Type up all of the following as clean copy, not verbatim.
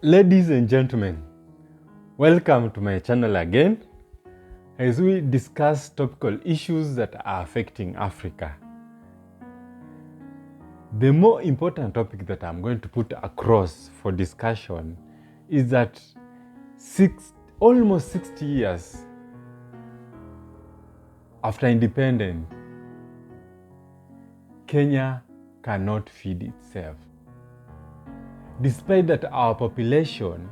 Ladies and gentlemen, welcome to my channel again as we discuss topical issues that are affecting Africa. The more important topic that I'm going to put across for discussion is that almost 60 years after independence, Kenya cannot feed itself. Despite that our population,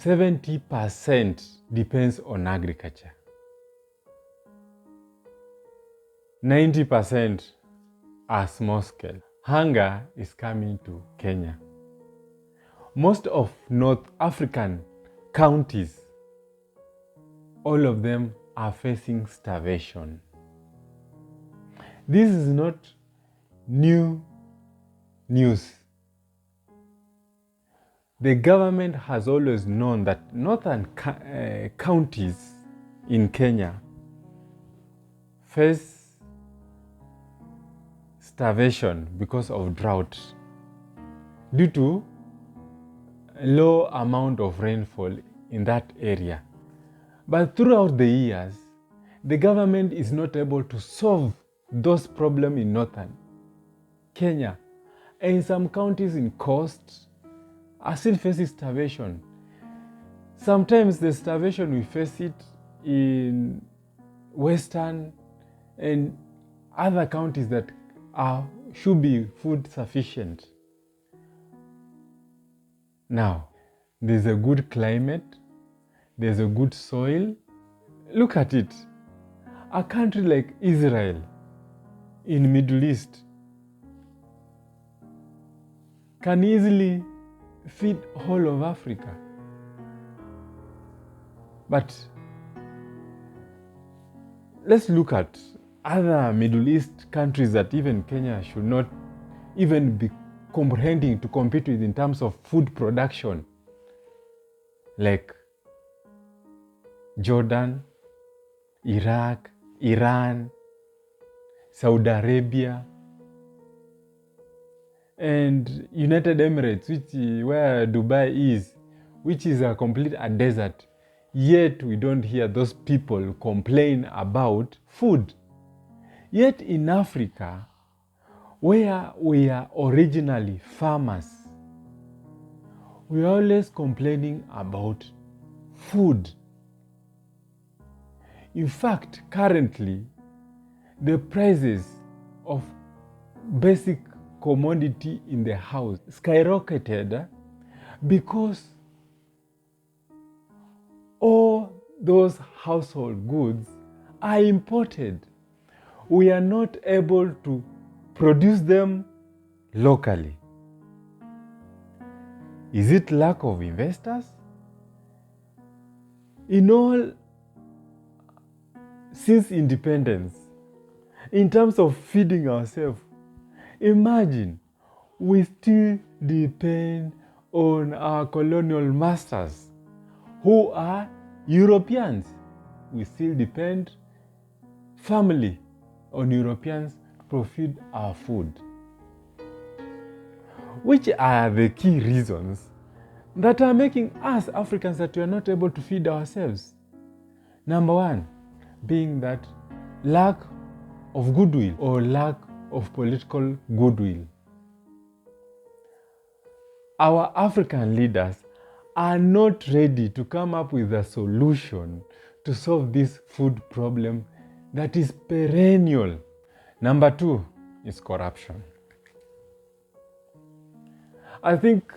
70% depends on agriculture. 90% are small scale. Hunger is coming to Kenya. Most of North African counties, all of them are facing starvation. This is not new news. The government has always known that northern counties in Kenya face starvation because of drought due to a low amount of rainfall in that area. But throughout the years, the government is not able to solve those problems in northern Kenya. And in some counties in coast are still facing starvation. Sometimes the starvation we face it in western and other counties that should be food sufficient. Now, there's a good climate, there's a good soil. Look at it. A country like Israel in Middle East can easily feed whole of Africa. But let's look at other Middle East countries that even Kenya should not even be comprehending to compete with in terms of food production, like Jordan, Iraq, Iran, Saudi Arabia, and United Emirates, where Dubai is, which is a complete desert. Yet we don't hear those people complain about food. Yet in Africa, where we are originally farmers, we are always complaining about food. In fact, currently, the prices of basic commodity in the house skyrocketed because all those household goods are imported. We are not able to produce them locally. Is it lack of investors? In all, since independence, in terms of feeding ourselves, imagine we still depend on our colonial masters who are Europeans. We still depend family on Europeans to provide our food. Which are the key reasons that are making us Africans that we are not able to feed ourselves? Number one, being that lack of goodwill or lack of political goodwill. Our African leaders are not ready to come up with a solution to solve this food problem that is perennial. Number two is corruption. I think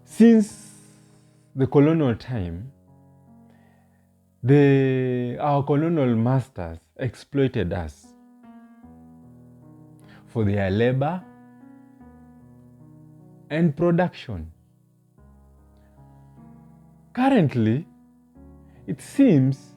since the colonial time, our colonial masters exploited us for their labor and production. Currently, it seems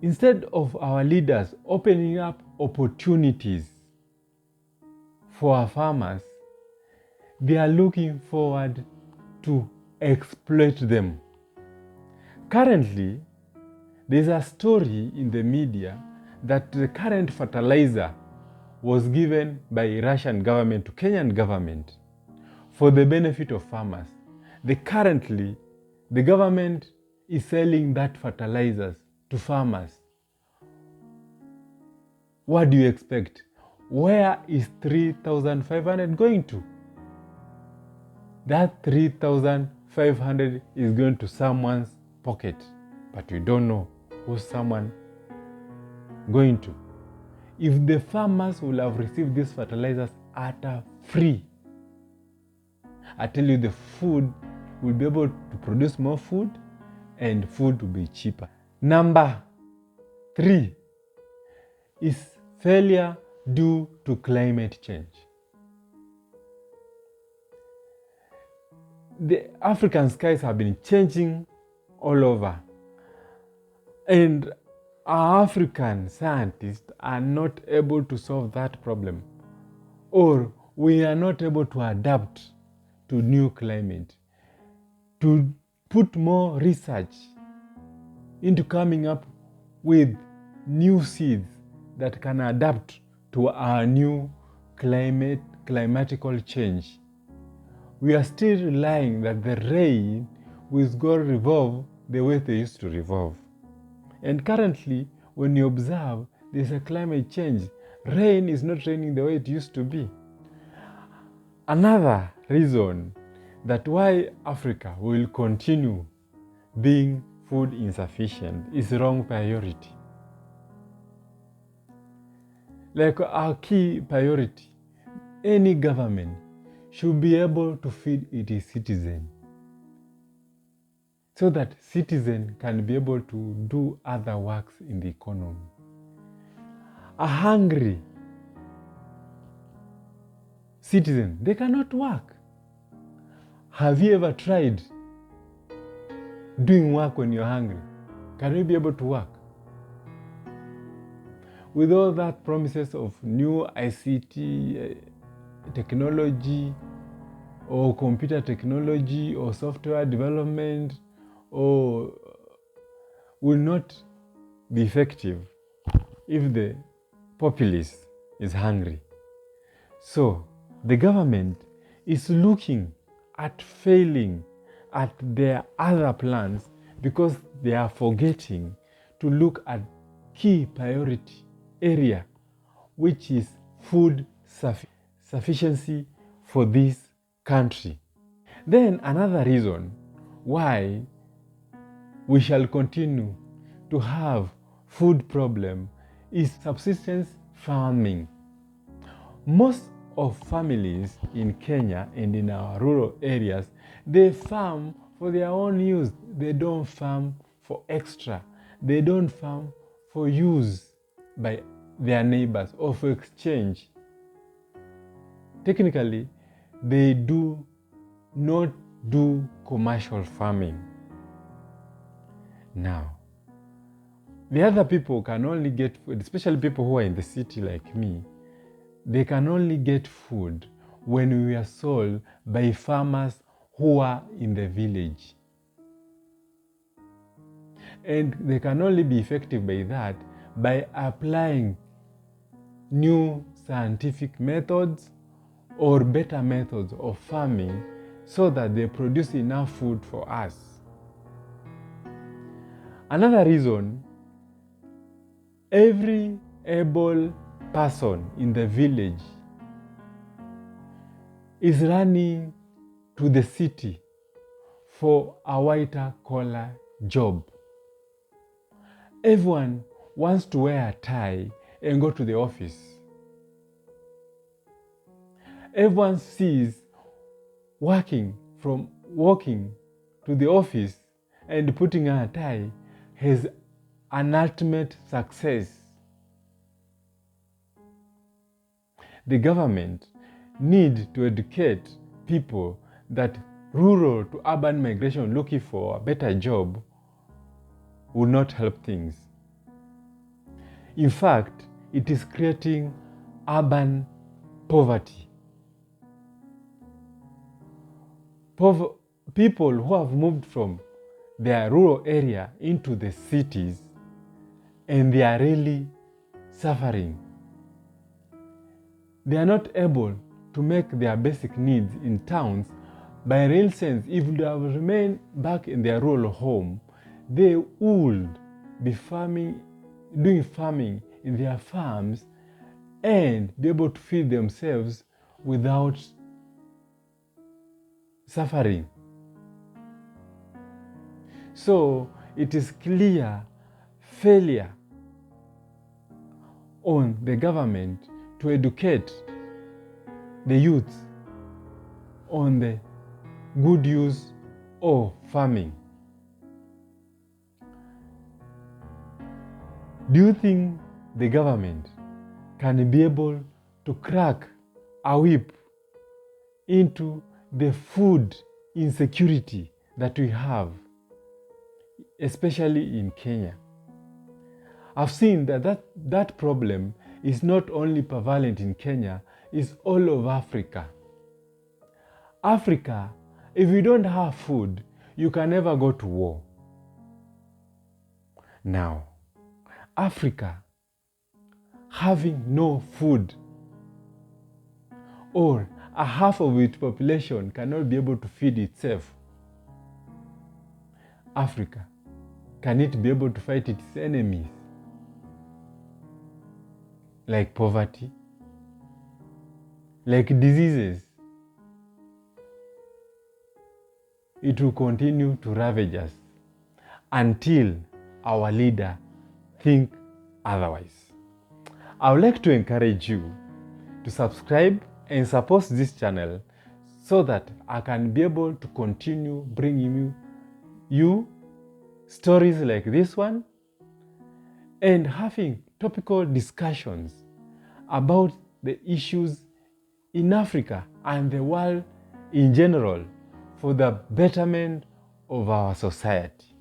instead of our leaders opening up opportunities for our farmers, they are looking forward to exploit them. Currently, there's a story in the media that the current fertilizer was given by Russian government to Kenyan government for the benefit of farmers. Currently, the government is selling that fertilizers to farmers. What do you expect? Where is 3,500 going to? That 3,500 is going to someone's pocket, but you don't know who's someone going to. If the farmers will have received these fertilizers at a free, I tell you, the food will be able to produce more food and food will be cheaper. Number 3 is failure due to climate change. The African skies have been changing all over, and our African scientists are not able to solve that problem, or we are not able to adapt to new climate, to put more research into coming up with new seeds that can adapt to our new climatical change. We are still relying that the rain will go revolve the way they used to revolve. And currently, when you observe, there's a climate change. Rain is not raining the way it used to be. Another reason that why Africa will continue being food insufficient is wrong priority. Like our key priority, any government should be able to feed its citizen so that citizen can be able to do other works in the economy. A hungry citizen, they cannot work. Have you ever tried doing work when you're hungry? Can you be able to work? With all that promises of new ICT technology or computer technology or software development, or will not be effective if the populace is hungry. So the government is looking at failing at their other plans because they are forgetting to look at key priority area, which is food sufficiency for this country. Then another reason why we shall continue to have food problem is subsistence farming. Most of families in Kenya and in our rural areas, they farm for their own use. They don't farm for extra. They don't farm for use by their neighbors or for exchange. Technically, they do not do commercial farming. Now, the other people can only get food, especially people who are in the city like me, they can only get food when we are sold by farmers who are in the village. And they can only be effective by that by applying new scientific methods or better methods of farming so that they produce enough food for us. Another reason, every able person in the village is running to the city for a whiter collar job. Everyone wants to wear a tie and go to the office. Everyone sees walking to the office and putting on a tie has an ultimate success. The government need to educate people that rural to urban migration looking for a better job will not help things. In fact, it is creating urban poverty. People who have moved from their rural area into the cities, and they are really suffering. they are not able to make their basic needs in towns, by real sense, if they have remained back in their rural home, they would be doing farming in their farms and be able to feed themselves without suffering. So it is clear failure on the government to educate the youth on the good use of farming. Do you think the government can be able to crack a whip into the food insecurity that we have, especially in Kenya? I've seen that problem is not only prevalent in Kenya, it's all over Africa. Africa, if you don't have food, you can never go to war. Now, Africa having no food, or a half of its population cannot be able to feed itself, Africa, can it be able to fight its enemies? Like poverty, like diseases? It will continue to ravage us until our leader think otherwise. I would like to encourage you to subscribe and support this channel so that I can be able to continue bringing you stories like this one and having topical discussions about the issues in Africa and the world in general for the betterment of our society.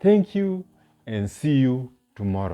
Thank you and see you tomorrow.